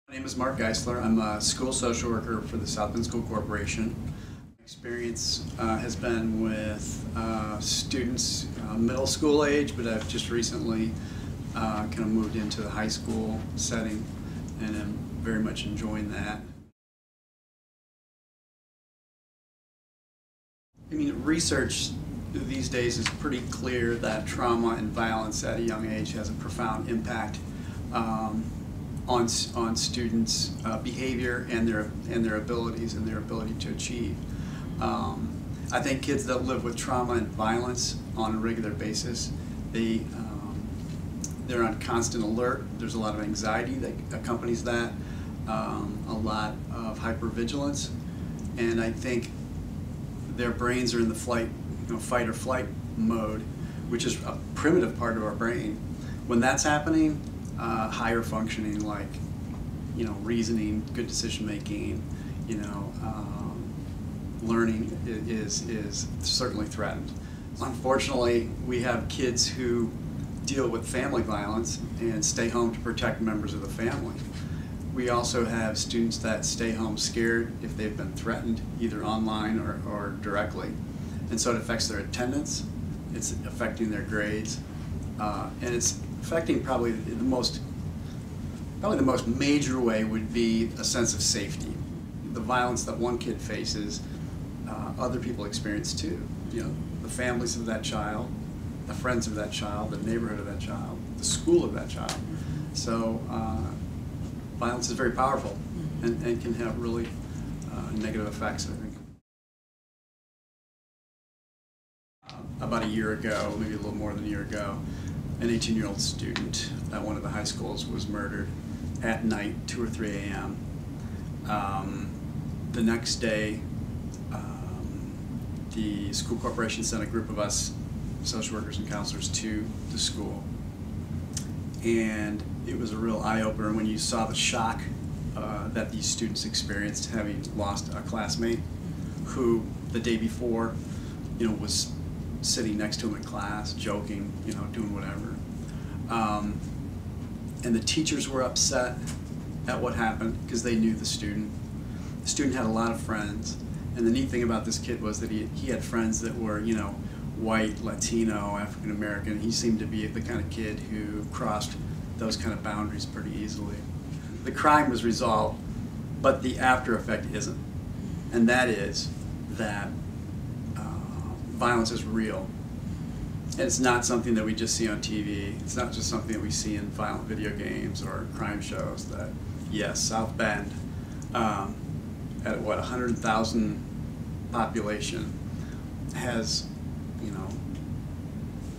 My name is Mark Geisler. I'm a school social worker for the South Bend School Corporation. My experience has been with students middle school age, but I've just recently kind of moved into the high school setting, and I'm very much enjoying that. I mean, research these days is pretty clear that trauma and violence at a young age has a profound impact on students' behavior and their abilities and their ability to achieve. I think kids that live with trauma and violence on a regular basis, they're on constant alert. There's a lot of anxiety that accompanies that, a lot of hypervigilance, and I think their brains are in the fight or flight mode, which is a primitive part of our brain. When that's happening, higher functioning, like reasoning, good decision making, learning is certainly threatened. Unfortunately, we have kids who deal with family violence and stay home to protect members of the family. We also have students that stay home scared if they've been threatened, either online or directly. And so it affects their attendance, it's affecting their grades, and it's affecting probably the most major way would be a sense of safety. The violence that one kid faces, other people experience too. The families of that child, the friends of that child, the neighborhood of that child, the school of that child. So violence is very powerful and can have really negative effects, I think. About a year ago, maybe a little more than a year ago, an 18-year-old student at one of the high schools was murdered at night, 2 or 3 a.m. The next day, the school corporation sent a group of us, social workers and counselors, to the school. And it was a real eye-opener when you saw the shock that these students experienced, having lost a classmate who the day before, was sitting next to him in class, joking, doing whatever. And the teachers were upset at what happened because they knew the student. The student had a lot of friends, and the neat thing about this kid was that he had friends that were, white, Latino, African American. He seemed to be the kind of kid who crossed those kind of boundaries pretty easily. The crime was resolved, but the after effect isn't, and that is that violence is real. And it's not something that we just see on TV. It's not just something that we see in violent video games or crime shows. That, yes, South Bend, at what, 100,000 population, has,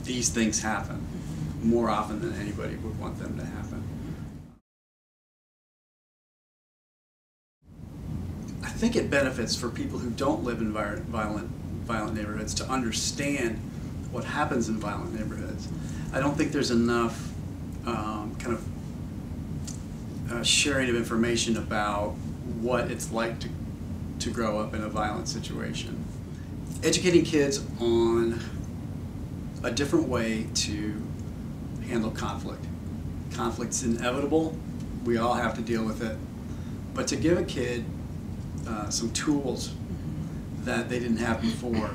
these things happen more often than anybody would want them to happen. I think it benefits for people who don't live in violent neighborhoods to understand what happens in violent neighborhoods. I don't think there's enough sharing of information about what it's like to grow up in a violent situation. Educating kids on a different way to handle conflict. Conflict's inevitable. We all have to deal with it. But to give a kid some tools that they didn't have before,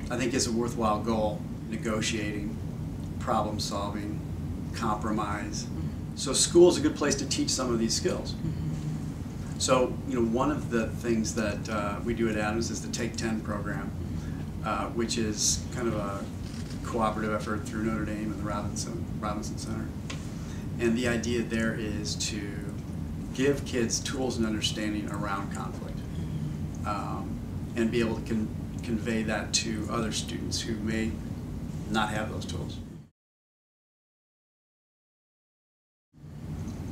I think is a worthwhile goal. Negotiating, problem solving, compromise. So school is a good place to teach some of these skills. So, one of the things that we do at Adams is the Take 10 program, which is kind of a cooperative effort through Notre Dame and the Robinson Center. And the idea there is to give kids tools and understanding around conflict, and be able to convey that to other students who may not have those tools.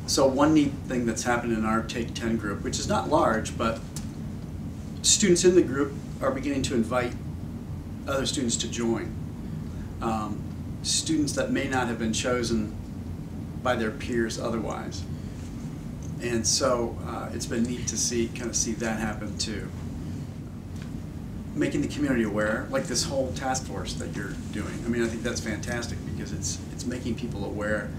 So one neat thing that's happened in our Take 10 group, which is not large, but students in the group are beginning to invite other students to join. Students that may not have been chosen by their peers otherwise. And so it's been neat to see that happen too. Making the community aware, like this whole task force that you're doing. I mean, I think that's fantastic because it's making people aware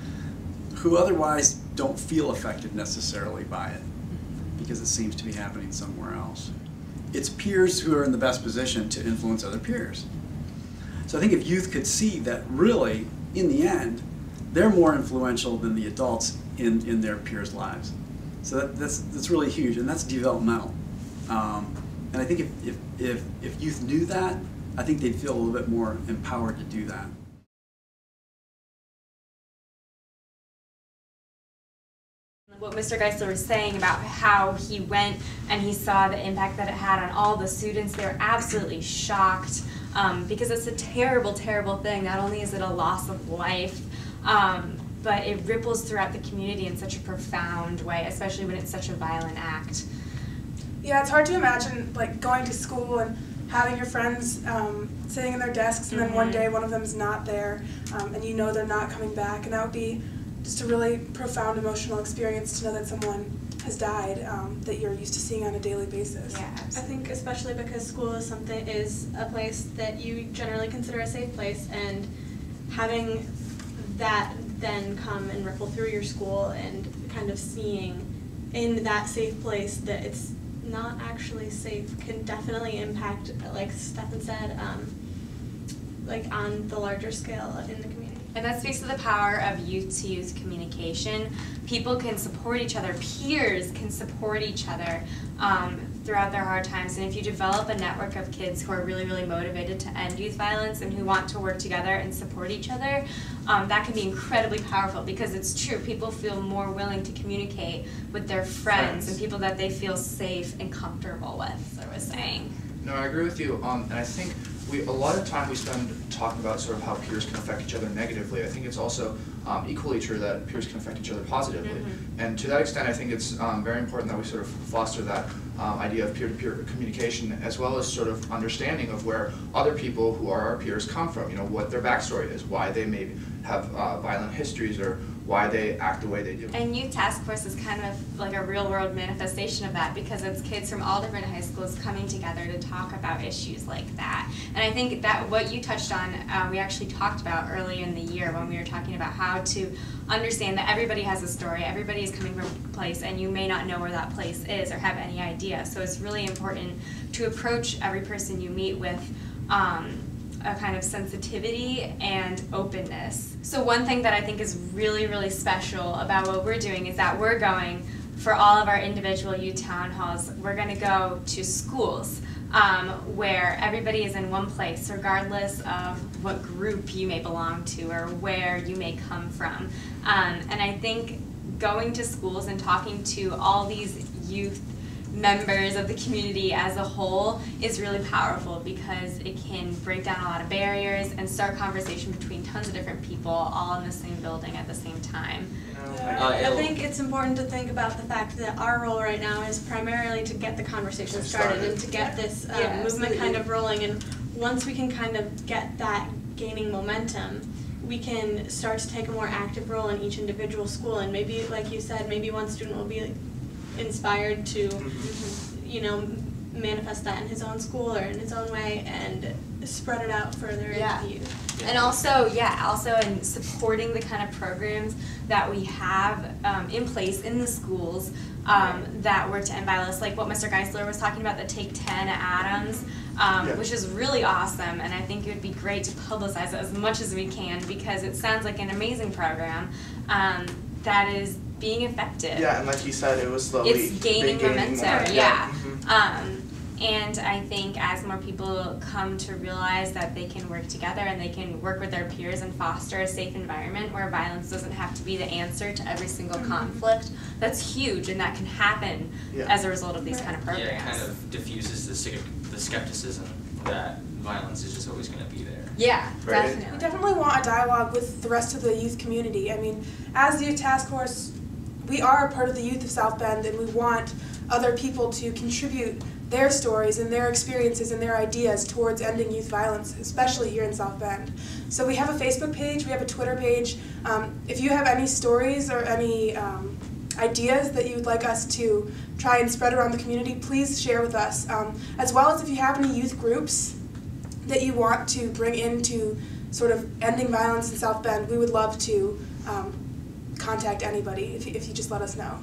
who otherwise don't feel affected necessarily by it. because it seems to be happening somewhere else. It's peers who are in the best position to influence other peers. So I think if youth could see that really, in the end, they're more influential than the adults in their peers' lives. So that's really huge, and that's developmental. And I think if youth knew that, I think they'd feel a little bit more empowered to do that. What Mr. Geisler was saying about how he went and he saw the impact that it had on all the students, they were absolutely shocked because it's a terrible, terrible thing. Not only is it a loss of life, but it ripples throughout the community in such a profound way, especially when it's such a violent act. Yeah, it's hard to imagine like going to school and having your friends sitting in their desks, and then one day one of them's not there, and you know they're not coming back, and that would be just a really profound emotional experience to know that someone has died that you're used to seeing on a daily basis. Yeah, I think especially because school is a place that you generally consider a safe place, and having that then come and ripple through your school and kind of seeing in that safe place that it's not actually safe can definitely impact, like Stefan said, like on the larger scale in the community. And that speaks to the power of youth-to-youth communication. People can support each other, peers can support each other throughout their hard times. And if you develop a network of kids who are really, really motivated to end youth violence and who want to work together and support each other, that can be incredibly powerful, because it's true, people feel more willing to communicate with their friends and people that they feel safe and comfortable with, as I was saying. No, I agree with you, and I think a lot of time we spend talking about sort of how peers can affect each other negatively. I think it's also equally true that peers can affect each other positively. And to that extent, I think it's very important that we sort of foster that idea of peer-to-peer communication, as well as sort of understanding of where other people who are our peers come from, you know, what their backstory is, why they maybe have violent histories, or why they act the way they do. And Youth Task Force is kind of like a real-world manifestation of that, because it's kids from all different high schools coming together to talk about issues like that. And I think that what you touched on, we actually talked about early in the year when we were talking about how to understand that everybody has a story, everybody is coming from a place, and you may not know where that place is or have any idea. So it's really important to approach every person you meet with a kind of sensitivity and openness. So one thing that I think is really, really special about what we're doing is that we're going, for all of our individual youth town halls, we're going to go to schools where everybody is in one place, regardless of what group you may belong to or where you may come from. And I think going to schools and talking to all these youth members of the community as a whole is really powerful, because it can break down a lot of barriers and start conversation between tons of different people all in the same building at the same time. I think it's important to think about the fact that our role right now is primarily to get the conversation started and to get this movement kind of rolling, and once we can kind of get that gaining momentum, we can start to take a more active role in each individual school, and maybe, like you said, maybe one student will be inspired to, you know, manifest that in his own school or in his own way and spread it out further into the youth. And also, also in supporting the kind of programs that we have in place in the schools that work to end violence, like what Mr. Geisler was talking about, the Take 10 at Adams, which is really awesome, and I think it would be great to publicize it as much as we can, because it sounds like an amazing program that is being effective. Yeah, and like he said, it was slowly it's gaining momentum. Yeah. And I think as more people come to realize that they can work together and they can work with their peers and foster a safe environment where violence doesn't have to be the answer to every single conflict, that's huge, and that can happen as a result of these kind of programs. Yeah, it kind of diffuses the skepticism that violence is just always going to be there. Yeah, We definitely want a dialogue with the rest of the youth community. I mean, as the Youth Task Force, we are a part of the youth of South Bend, and we want other people to contribute their stories and their experiences and their ideas towards ending youth violence, especially here in South Bend. So we have a Facebook page, we have a Twitter page. If you have any stories or any ideas that you would like us to try and spread around the community, please share with us. As well as if you have any youth groups that you want to bring into sort of ending violence in South Bend, we would love to contact anybody if you just let us know.